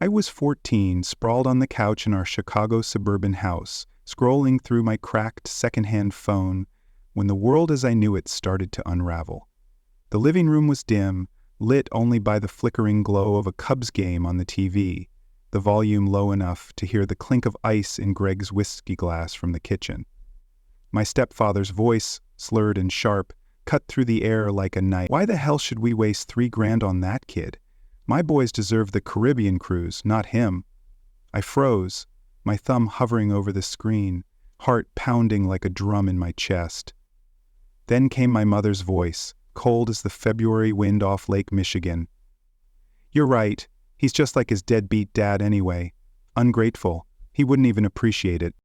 I was 14, sprawled on the couch in our Chicago suburban house, scrolling through my cracked secondhand phone, when the world as I knew it started to unravel. The living room was dim, lit only by the flickering glow of a Cubs game on the TV, the volume low enough to hear the clink of ice in Greg's whiskey glass from the kitchen. My stepfather's voice, slurred and sharp, cut through the air like a knife. "Why the hell should we waste $3,000 on that kid? My boys deserve the Caribbean cruise, not him." I froze, my thumb hovering over the screen, heart pounding like a drum in my chest. Then came my mother's voice, cold as the February wind off Lake Michigan. "You're right. He's just like his deadbeat dad anyway. Ungrateful. He wouldn't even appreciate it."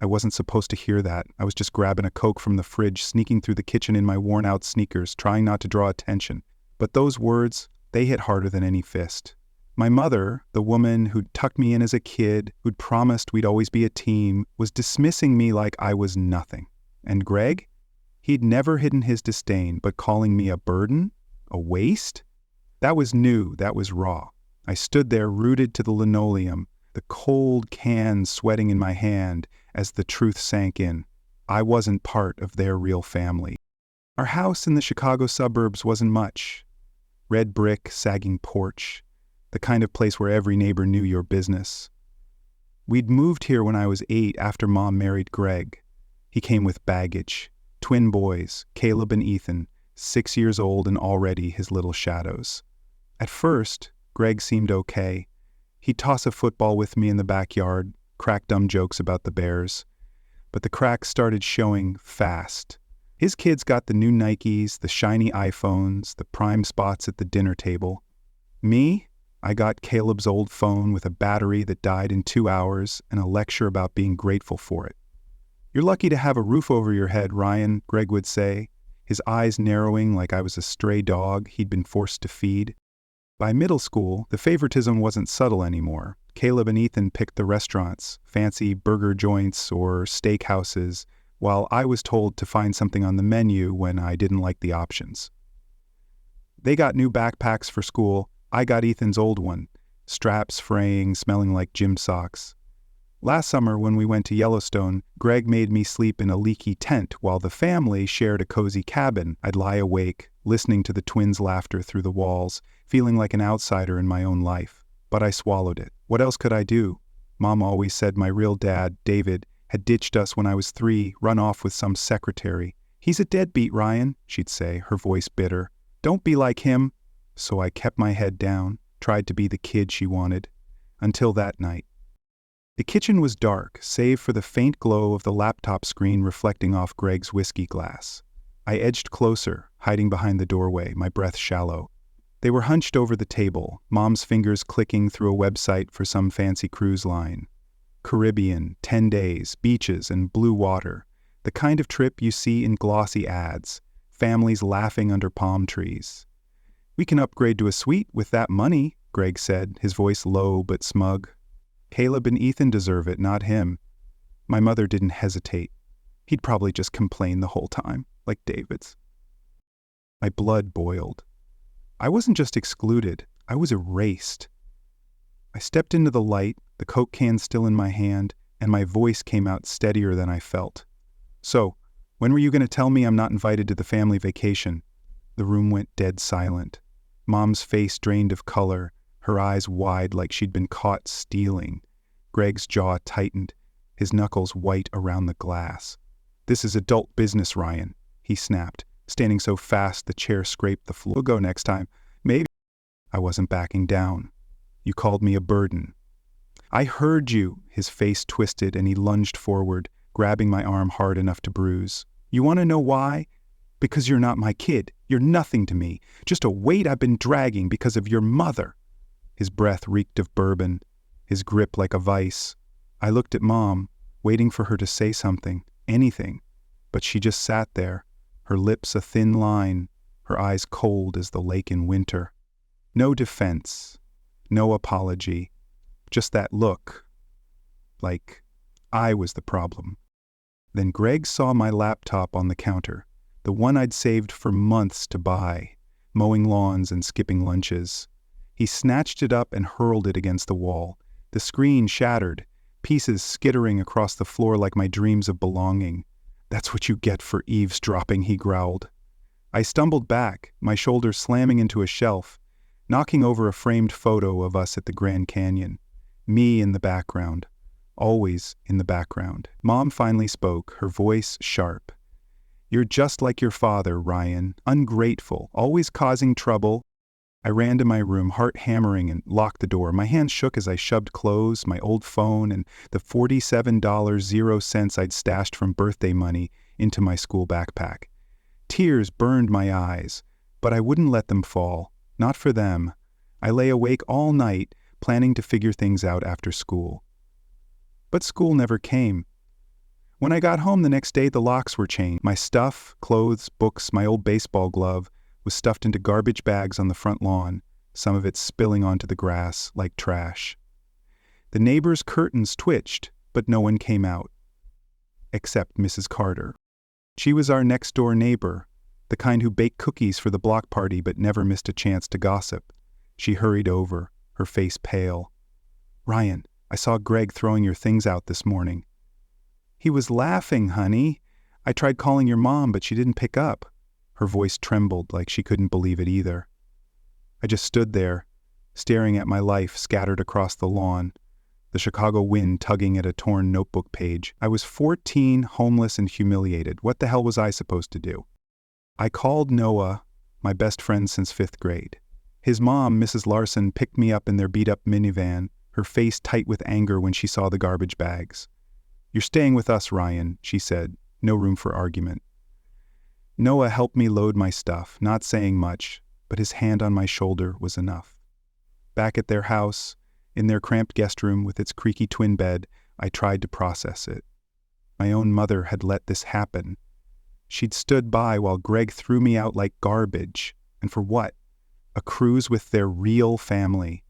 I wasn't supposed to hear that. I was just grabbing a Coke from the fridge, sneaking through the kitchen in my worn-out sneakers, trying not to draw attention. But those words, they hit harder than any fist. My mother, the woman who'd tucked me in as a kid, who'd promised we'd always be a team, was dismissing me like I was nothing. And Greg? He'd never hidden his disdain, but calling me a burden? A waste? That was new, that was raw. I stood there rooted to the linoleum, the cold can sweating in my hand as the truth sank in. I wasn't part of their real family. Our house in the Chicago suburbs wasn't much. Red brick, sagging porch, the kind of place where every neighbor knew your business. We'd moved here when I was 8 after Mom married Greg. He came with baggage. Twin boys, Caleb and Ethan, 6 years old and already his little shadows. At first, Greg seemed okay. He'd toss a football with me in the backyard, crack dumb jokes about the Bears. But the cracks started showing fast. His kids got the new Nikes, the shiny iPhones, the prime spots at the dinner table. Me? I got Caleb's old phone with a battery that died in 2 hours and a lecture about being grateful for it. "You're lucky to have a roof over your head, Ryan," Greg would say, his eyes narrowing like I was a stray dog he'd been forced to feed. By middle school, the favoritism wasn't subtle anymore. Caleb and Ethan picked the restaurants, fancy burger joints or steakhouses, while I was told to find something on the menu when I didn't like the options. They got new backpacks for school. I got Ethan's old one, straps fraying, smelling like gym socks. Last summer, when we went to Yellowstone, Greg made me sleep in a leaky tent while the family shared a cozy cabin. I'd lie awake, listening to the twins' laughter through the walls, feeling like an outsider in my own life. But I swallowed it. What else could I do? Mom always said my real dad, David, had ditched us when I was 3, run off with some secretary. "He's a deadbeat, Ryan," she'd say, her voice bitter. "Don't be like him." So I kept my head down, tried to be the kid she wanted. Until that night. The kitchen was dark, save for the faint glow of the laptop screen reflecting off Greg's whiskey glass. I edged closer, hiding behind the doorway, my breath shallow. They were hunched over the table, Mom's fingers clicking through a website for some fancy cruise line. Caribbean, 10 days, beaches, and blue water. The kind of trip you see in glossy ads, families laughing under palm trees. "We can upgrade to a suite with that money," Greg said, his voice low but smug. "Caleb and Ethan deserve it, not him." My mother didn't hesitate. He'd probably just complain the whole time, like David's. My blood boiled. I wasn't just excluded, I was erased. I stepped into the light, the Coke can still in my hand, and my voice came out steadier than I felt. "So, when were you going to tell me I'm not invited to the family vacation?" The room went dead silent. Mom's face drained of color, her eyes wide like she'd been caught stealing. Greg's jaw tightened, his knuckles white around the glass. "This is adult business, Ryan," he snapped, standing so fast the chair scraped the floor. "We'll go next time. Maybe." I wasn't backing down. "You called me a burden." "I heard you." His face twisted and he lunged forward, grabbing my arm hard enough to bruise. "You want to know why? Because you're not my kid. You're nothing to me. Just a weight I've been dragging because of your mother." His breath reeked of bourbon, his grip like a vice. I looked at Mom, waiting for her to say something, anything, but she just sat there, her lips a thin line, her eyes cold as the lake in winter. No defense, no apology, just that look, like I was the problem. Then Greg saw my laptop on the counter, the one I'd saved for months to buy, mowing lawns and skipping lunches. He snatched it up and hurled it against the wall. The screen shattered, pieces skittering across the floor like my dreams of belonging. "That's what you get for eavesdropping," he growled. I stumbled back, my shoulder slamming into a shelf, knocking over a framed photo of us at the Grand Canyon. Me in the background. Always in the background. Mom finally spoke, her voice sharp. "You're just like your father, Ryan. Ungrateful, always causing trouble." I ran to my room, heart hammering, and locked the door. My hands shook as I shoved clothes, my old phone, and the $47.00 I'd stashed from birthday money into my school backpack. Tears burned my eyes, but I wouldn't let them fall. Not for them. I lay awake all night, planning to figure things out after school. But school never came. When I got home the next day, the locks were changed. My stuff, clothes, books, my old baseball glove, was stuffed into garbage bags on the front lawn, some of it spilling onto the grass like trash. The neighbors' curtains twitched, but no one came out. Except Mrs. Carter. She was our next-door neighbor, the kind who baked cookies for the block party but never missed a chance to gossip. She hurried over, her face pale. "Ryan, I saw Greg throwing your things out this morning." "He was laughing, honey. I tried calling your mom, but she didn't pick up." Her voice trembled like she couldn't believe it either. I just stood there, staring at my life scattered across the lawn, the Chicago wind tugging at a torn notebook page. I was 14, homeless and humiliated. What the hell was I supposed to do? I called Noah, my best friend since 5th grade. His mom, Mrs. Larson, picked me up in their beat-up minivan, her face tight with anger when she saw the garbage bags. "You're staying with us, Ryan," she said. No room for argument. Noah helped me load my stuff, not saying much, but his hand on my shoulder was enough. Back at their house, in their cramped guest room with its creaky twin bed, I tried to process it. My own mother had let this happen. She'd stood by while Greg threw me out like garbage. And for what? A cruise with their real family.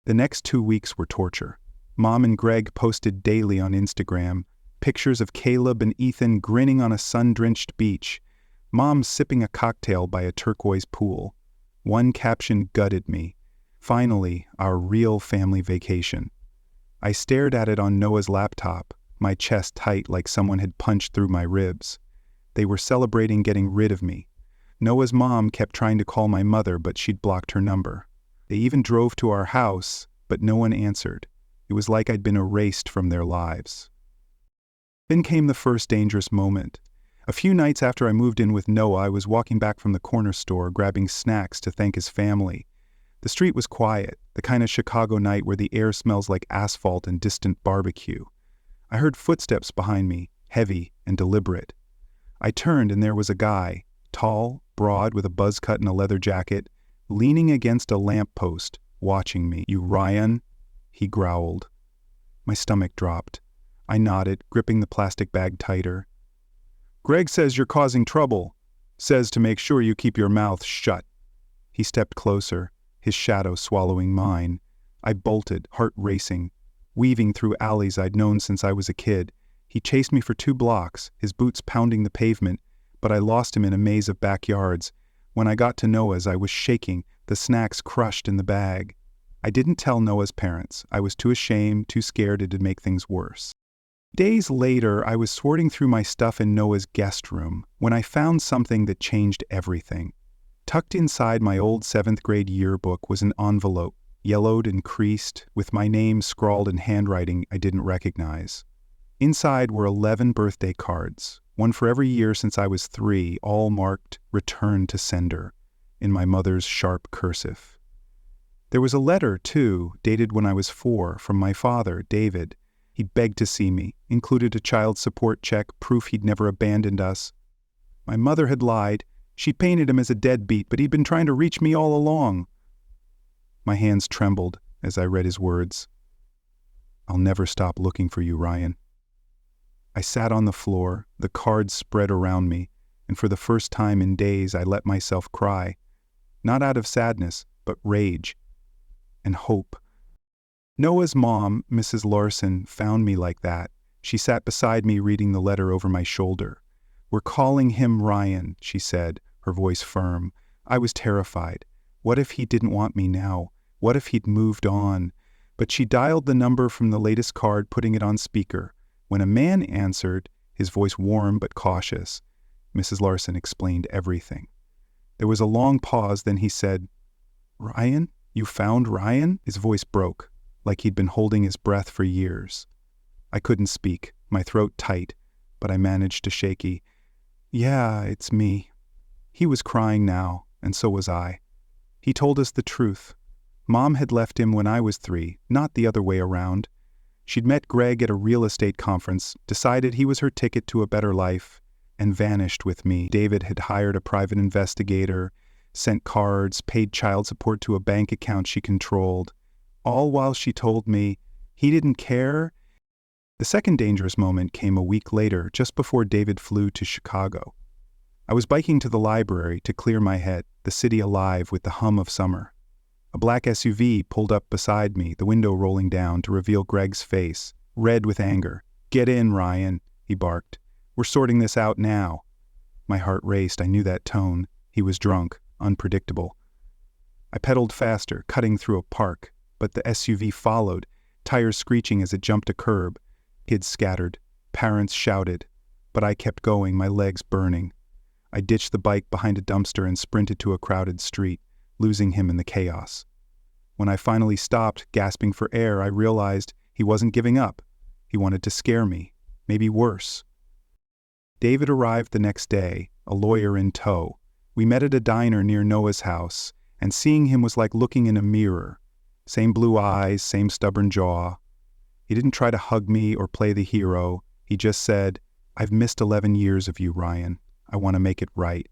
The next 2 weeks were torture. Mom and Greg posted daily on Instagram, pictures of Caleb and Ethan grinning on a sun-drenched beach, Mom sipping a cocktail by a turquoise pool. One caption gutted me. "Finally, our real family vacation." I stared at it on Noah's laptop, my chest tight like someone had punched through my ribs. They were celebrating getting rid of me. Noah's mom kept trying to call my mother, but she'd blocked her number. They even drove to our house, but no one answered. It was like I'd been erased from their lives. Then came the first dangerous moment. A few nights after I moved in with Noah, I was walking back from the corner store, grabbing snacks to thank his family. The street was quiet, the kind of Chicago night where the air smells like asphalt and distant barbecue. I heard footsteps behind me, heavy and deliberate. I turned and there was a guy, tall, broad, with a buzz cut and a leather jacket, leaning against a lamppost, watching me. "You Ryan?" he growled. My stomach dropped. I nodded, gripping the plastic bag tighter. "Greg says you're causing trouble. Says to make sure you keep your mouth shut." He stepped closer, his shadow swallowing mine. I bolted, heart racing, weaving through alleys I'd known since I was a kid. He chased me for 2 blocks, his boots pounding the pavement, but I lost him in a maze of backyards. When I got to Noah's, I was shaking, the snacks crushed in the bag. I didn't tell Noah's parents. I was too ashamed, too scared it'd make things worse. Days later, I was sorting through my stuff in Noah's guest room when I found something that changed everything. Tucked inside my old 7th grade yearbook was an envelope, yellowed and creased, with my name scrawled in handwriting I didn't recognize. Inside were 11 birthday cards, one for every year since I was 3, all marked "Return to Sender" in my mother's sharp cursive. There was a letter, too, dated when I was 4, from my father, David. He begged to see me, included a child support check, proof he'd never abandoned us. My mother had lied. She painted him as a deadbeat, but he'd been trying to reach me all along. My hands trembled as I read his words. "I'll never stop looking for you, Ryan." I sat on the floor, the cards spread around me, and for the first time in days I let myself cry. Not out of sadness, but rage and hope. Noah's mom, Mrs. Larson, found me like that. She sat beside me reading the letter over my shoulder. "We're calling him Ryan," she said, her voice firm. I was terrified. What if he didn't want me now? What if he'd moved on? But she dialed the number from the latest card, putting it on speaker. When a man answered, his voice warm but cautious, Mrs. Larson explained everything. There was a long pause, then he said, "Ryan? You found Ryan?" His voice broke, like he'd been holding his breath for years. I couldn't speak, my throat tight, but I managed to shaky. "Yeah, it's me." He was crying now, and so was I. He told us the truth. Mom had left him when I was 3, not the other way around. She'd met Greg at a real estate conference, decided he was her ticket to a better life, and vanished with me. David had hired a private investigator, sent cards, paid child support to a bank account she controlled, all while she told me he didn't care. The second dangerous moment came a week later, just before David flew to Chicago. I was biking to the library to clear my head, the city alive with the hum of summer. A black SUV pulled up beside me, the window rolling down to reveal Greg's face, red with anger. "Get in, Ryan," he barked. "We're sorting this out now." My heart raced. I knew that tone. He was drunk, unpredictable. I pedaled faster, cutting through a park, but the SUV followed, tires screeching as it jumped a curb. Kids scattered, parents shouted, but I kept going, my legs burning. I ditched the bike behind a dumpster and sprinted to a crowded street, losing him in the chaos. When I finally stopped, gasping for air, I realized he wasn't giving up. He wanted to scare me, maybe worse. David arrived the next day, a lawyer in tow. We met at a diner near Noah's house, and seeing him was like looking in a mirror. Same blue eyes, same stubborn jaw. He didn't try to hug me or play the hero. He just said, "I've missed 11 years of you, Ryan. I want to make it right."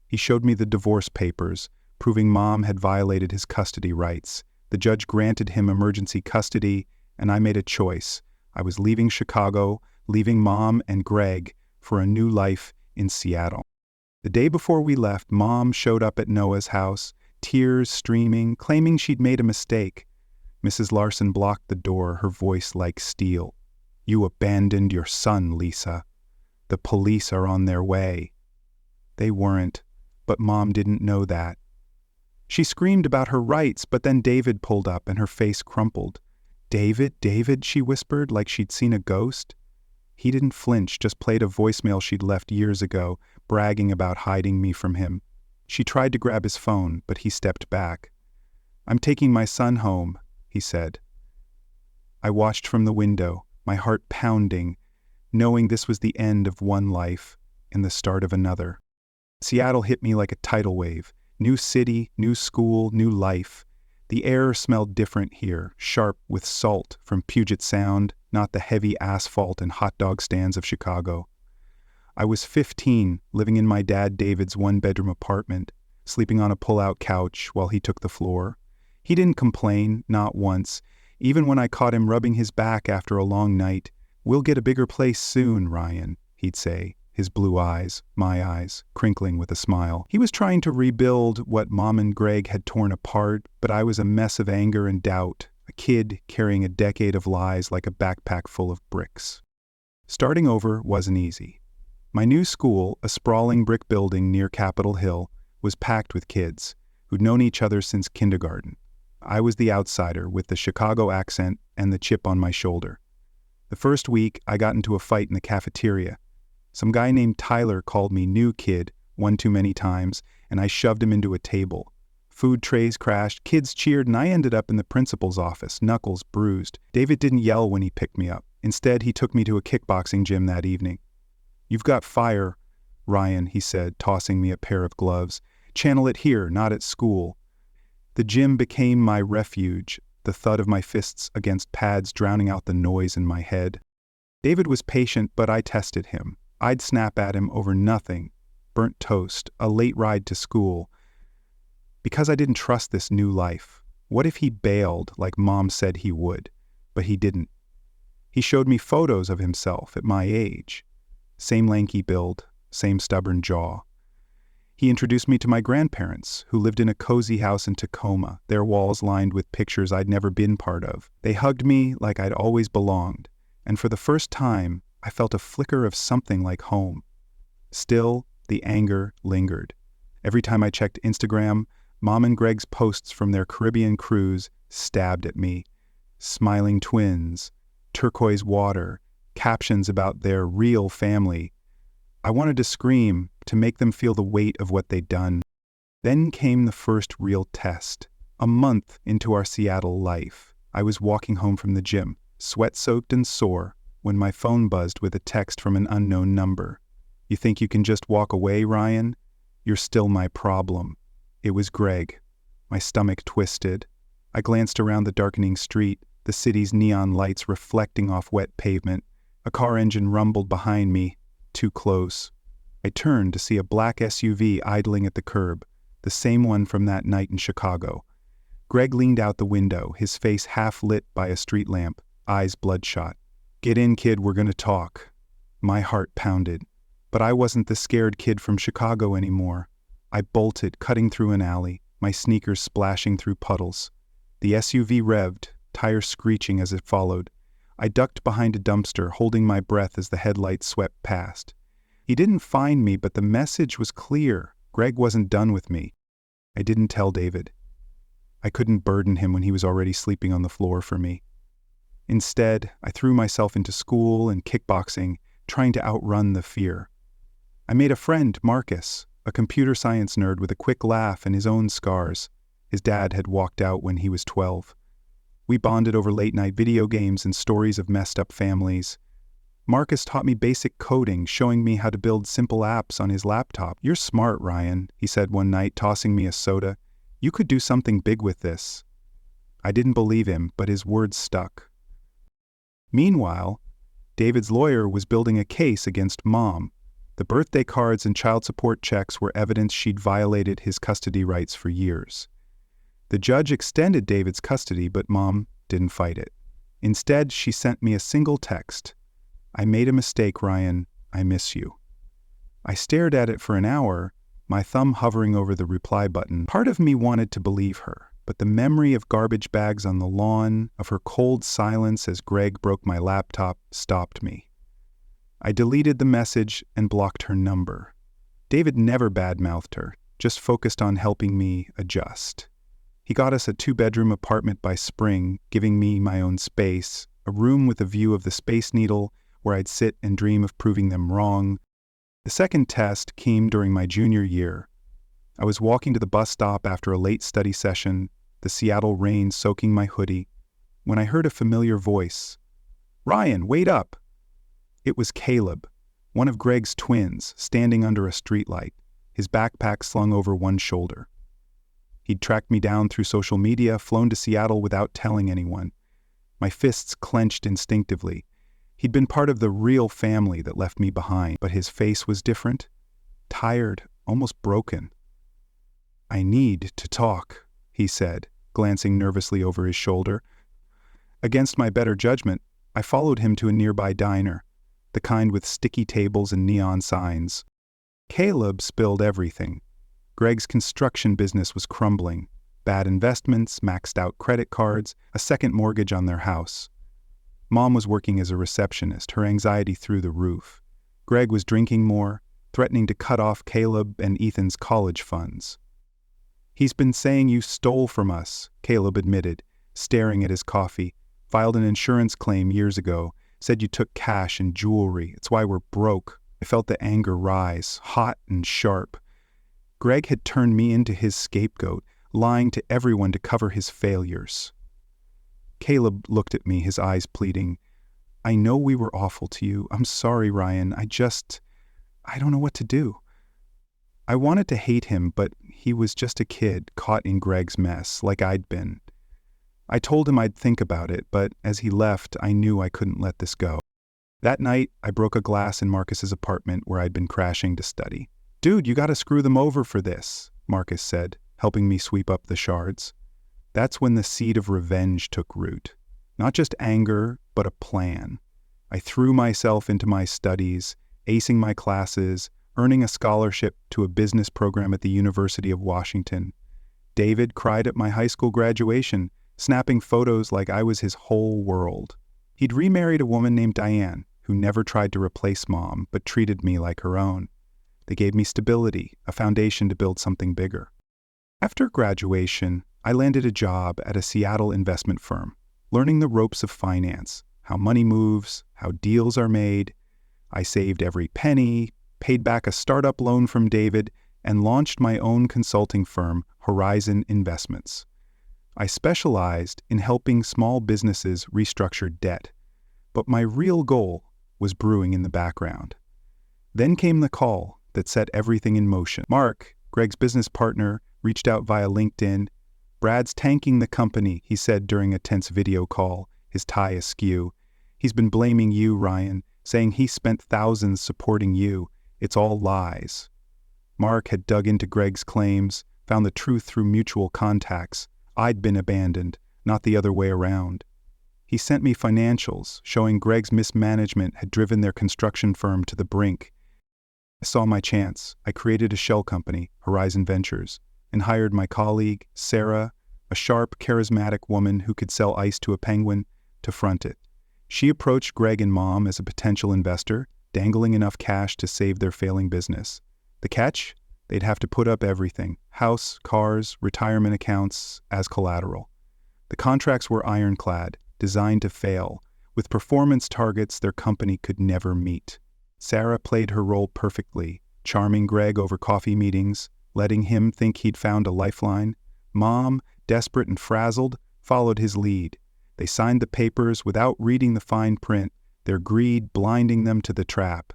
He showed me the divorce papers, proving Mom had violated his custody rights. The judge granted him emergency custody, and I made a choice. I was leaving Chicago, leaving Mom and Greg for a new life in Seattle. The day before we left, Mom showed up at Noah's house, tears streaming, claiming she'd made a mistake. Mrs. Larson blocked the door, her voice like steel. "You abandoned your son, Lisa. The police are on their way." They weren't, but Mom didn't know that. She screamed about her rights, but then David pulled up and her face crumpled. "David, David," she whispered, like she'd seen a ghost. He didn't flinch, just played a voicemail she'd left years ago, bragging about hiding me from him. She tried to grab his phone, but he stepped back. "I'm taking my son home," he said. I watched from the window, my heart pounding, knowing this was the end of one life and the start of another. Seattle hit me like a tidal wave. New city, new school, new life. The air smelled different here, sharp with salt from Puget Sound, not the heavy asphalt and hot dog stands of Chicago. I was 15, living in my dad David's one-bedroom apartment, sleeping on a pull-out couch while he took the floor. He didn't complain, not once, even when I caught him rubbing his back after a long night. "We'll get a bigger place soon, Ryan," he'd say, his blue eyes, my eyes, crinkling with a smile. He was trying to rebuild what Mom and Greg had torn apart, but I was a mess of anger and doubt, a kid carrying a decade of lies like a backpack full of bricks. Starting over wasn't easy. My new school, a sprawling brick building near Capitol Hill, was packed with kids who'd known each other since kindergarten. I was the outsider with the Chicago accent and the chip on my shoulder. The first week, I got into a fight in the cafeteria. Some guy named Tyler called me new kid one too many times, and I shoved him into a table. Food trays crashed, kids cheered, and I ended up in the principal's office, knuckles bruised. David didn't yell when he picked me up. Instead, he took me to a kickboxing gym that evening. "You've got fire, Ryan," he said, tossing me a pair of gloves. "Channel it here, not at school." The gym became my refuge, the thud of my fists against pads drowning out the noise in my head. David was patient, but I tested him. I'd snap at him over nothing, burnt toast, a late ride to school, because I didn't trust this new life. What if he bailed like Mom said he would? But he didn't. He showed me photos of himself at my age. Same lanky build, same stubborn jaw. He introduced me to my grandparents, who lived in a cozy house in Tacoma, their walls lined with pictures I'd never been part of. They hugged me like I'd always belonged, and for the first time, I felt a flicker of something like home. Still, the anger lingered. Every time I checked Instagram, Mom and Greg's posts from their Caribbean cruise stabbed at me. Smiling twins, turquoise water, captions about their real family. I wanted to scream, to make them feel the weight of what they'd done. Then came the first real test. A month into our Seattle life, I was walking home from the gym, sweat-soaked and sore, when my phone buzzed with a text from an unknown number. "You think you can just walk away, Ryan? You're still my problem." It was Greg. My stomach twisted. I glanced around the darkening street, the city's neon lights reflecting off wet pavement. A car engine rumbled behind me, too close. I turned to see a black SUV idling at the curb, the same one from that night in Chicago. Greg leaned out the window, his face half lit by a street lamp, eyes bloodshot. "Get in, kid, we're gonna talk." My heart pounded. But I wasn't the scared kid from Chicago anymore. I bolted, cutting through an alley, my sneakers splashing through puddles. The SUV revved, tires screeching as it followed. I ducked behind a dumpster, holding my breath as the headlights swept past. He didn't find me, but the message was clear. Greg wasn't done with me. I didn't tell David. I couldn't burden him when he was already sleeping on the floor for me. Instead, I threw myself into school and kickboxing, trying to outrun the fear. I made a friend, Marcus, a computer science nerd with a quick laugh and his own scars. His dad had walked out when he was 12. We bonded over late-night video games and stories of messed-up families. Marcus taught me basic coding, showing me how to build simple apps on his laptop. "You're smart, Ryan," he said one night, tossing me a soda. "You could do something big with this." I didn't believe him, but his words stuck. Meanwhile, David's lawyer was building a case against Mom. The birthday cards and child support checks were evidence she'd violated his custody rights for years. The judge extended David's custody, but Mom didn't fight it. Instead, she sent me a single text. "I made a mistake, Ryan. I miss you." I stared at it for an hour, my thumb hovering over the reply button. Part of me wanted to believe her, but the memory of garbage bags on the lawn, of her cold silence as Greg broke my laptop, stopped me. I deleted the message and blocked her number. David never badmouthed her, just focused on helping me adjust. He got us a 2-bedroom apartment by spring, giving me my own space, a room with a view of the Space Needle where I'd sit and dream of proving them wrong. The second test came during my junior year. I was walking to the bus stop after a late study session, the Seattle rain soaking my hoodie, when I heard a familiar voice. "Ryan, wait up!" It was Caleb, one of Greg's twins, standing under a streetlight, his backpack slung over one shoulder. He'd tracked me down through social media, flown to Seattle without telling anyone. My fists clenched instinctively. He'd been part of the real family that left me behind, but his face was different, tired, almost broken. "I need to talk," he said, glancing nervously over his shoulder. Against my better judgment, I followed him to a nearby diner, the kind with sticky tables and neon signs. Caleb spilled everything. Greg's construction business was crumbling. Bad investments, maxed out credit cards, a second mortgage on their house. Mom was working as a receptionist, her anxiety through the roof. Greg was drinking more, threatening to cut off Caleb and Ethan's college funds. "He's been saying you stole from us," Caleb admitted, staring at his coffee. "Filed an insurance claim years ago, said you took cash and jewelry. It's why we're broke." I felt the anger rise, hot and sharp. Greg had turned me into his scapegoat, lying to everyone to cover his failures. Caleb looked at me, his eyes pleading. "I know we were awful to you. I'm sorry, Ryan. I don't know what to do." I wanted to hate him, but he was just a kid caught in Greg's mess, like I'd been. I told him I'd think about it, but as he left, I knew I couldn't let this go. That night, I broke a glass in Marcus's apartment where I'd been crashing to study. "Dude, you gotta screw them over for this," Marcus said, helping me sweep up the shards. That's when the seed of revenge took root. Not just anger, but a plan. I threw myself into my studies, acing my classes, earning a scholarship to a business program at the University of Washington. David cried at my high school graduation, snapping photos like I was his whole world. He'd remarried a woman named Diane, who never tried to replace Mom, but treated me like her own. They gave me stability, a foundation to build something bigger. After graduation, I landed a job at a Seattle investment firm, learning the ropes of finance, how money moves, how deals are made. I saved every penny, paid back a startup loan from David, and launched my own consulting firm, Horizon Investments. I specialized in helping small businesses restructure debt, but my real goal was brewing in the background. Then came the call that set everything in motion. Mark, Greg's business partner, reached out via LinkedIn. "Brad's tanking the company," he said during a tense video call, his tie askew. "He's been blaming you, Ryan, saying he spent thousands supporting you. It's all lies." Mark had dug into Greg's claims, found the truth through mutual contacts. I'd been abandoned, not the other way around. He sent me financials, showing Greg's mismanagement had driven their construction firm to the brink. I saw my chance. I created a shell company, Horizon Ventures, and hired my colleague, Sarah, a sharp, charismatic woman who could sell ice to a penguin, to front it. She approached Greg and Mom as a potential investor, dangling enough cash to save their failing business. The catch? They'd have to put up everything: house, cars, retirement accounts, as collateral. The contracts were ironclad, designed to fail, with performance targets their company could never meet. Sarah played her role perfectly, charming Greg over coffee meetings, letting him think he'd found a lifeline. Mom, desperate and frazzled, followed his lead. They signed the papers without reading the fine print, their greed blinding them to the trap.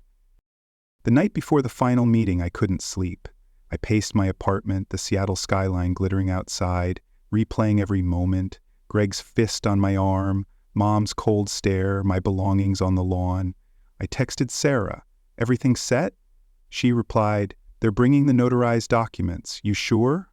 The night before the final meeting, I couldn't sleep. I paced my apartment, the Seattle skyline glittering outside, replaying every moment, Greg's fist on my arm, Mom's cold stare, my belongings on the lawn. I texted Sarah, "Everything set?" She replied, "They're bringing the notarized documents. You sure?"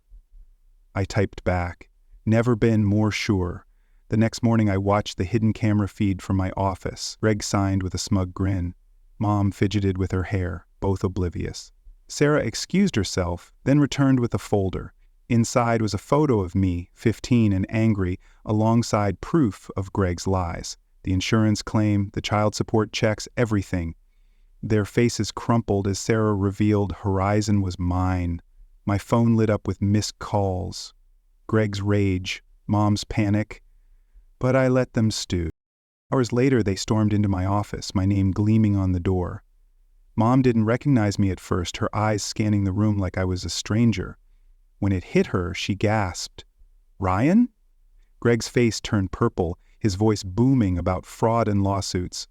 I typed back, "Never been more sure." The next morning I watched the hidden camera feed from my office. Greg signed with a smug grin. Mom fidgeted with her hair, both oblivious. Sarah excused herself, then returned with a folder. Inside was a photo of me, 15 and angry, alongside proof of Greg's lies. The insurance claim, the child support checks, everything. Their faces crumpled as Sarah revealed Horizon was mine. My phone lit up with missed calls. Greg's rage, Mom's panic. But I let them stew. Hours later, they stormed into my office, my name gleaming on the door. Mom didn't recognize me at first, her eyes scanning the room like I was a stranger. When it hit her, she gasped, "Ryan?" Greg's face turned purple, his voice booming about fraud and lawsuits.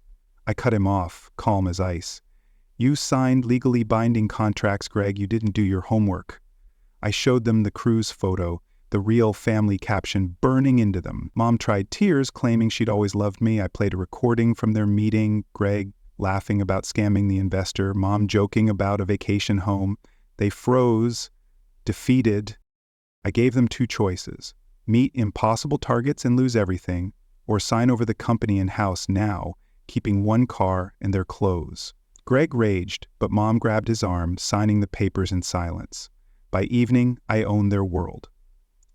I cut him off, calm as ice. "You signed legally binding contracts, Greg. You didn't do your homework." I showed them the cruise photo, the real family caption burning into them. Mom tried tears, claiming she'd always loved me. I played a recording from their meeting, Greg laughing about scamming the investor, Mom joking about a vacation home. They froze, defeated. I gave them two choices: meet impossible targets and lose everything, or sign over the company and house now, keeping one car and their clothes. Greg raged, but Mom grabbed his arm, signing the papers in silence. By evening, I owned their world.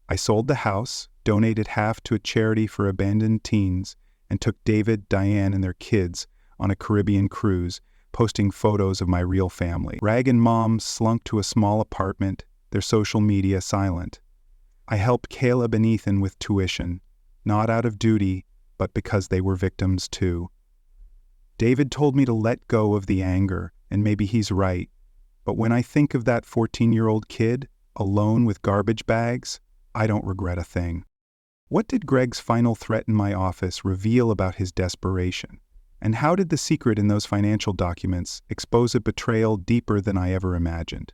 I sold the house, donated half to a charity for abandoned teens, and took David, Diane, and their kids on a Caribbean cruise, posting photos of my real family. Rag and Mom slunk to a small apartment, their social media silent. I helped Caleb and Ethan with tuition, not out of duty, but because they were victims too. David told me to let go of the anger, and maybe he's right. But when I think of that 14-year-old kid, alone with garbage bags, I don't regret a thing. What did Greg's final threat in my office reveal about his desperation? And how did the secret in those financial documents expose a betrayal deeper than I ever imagined?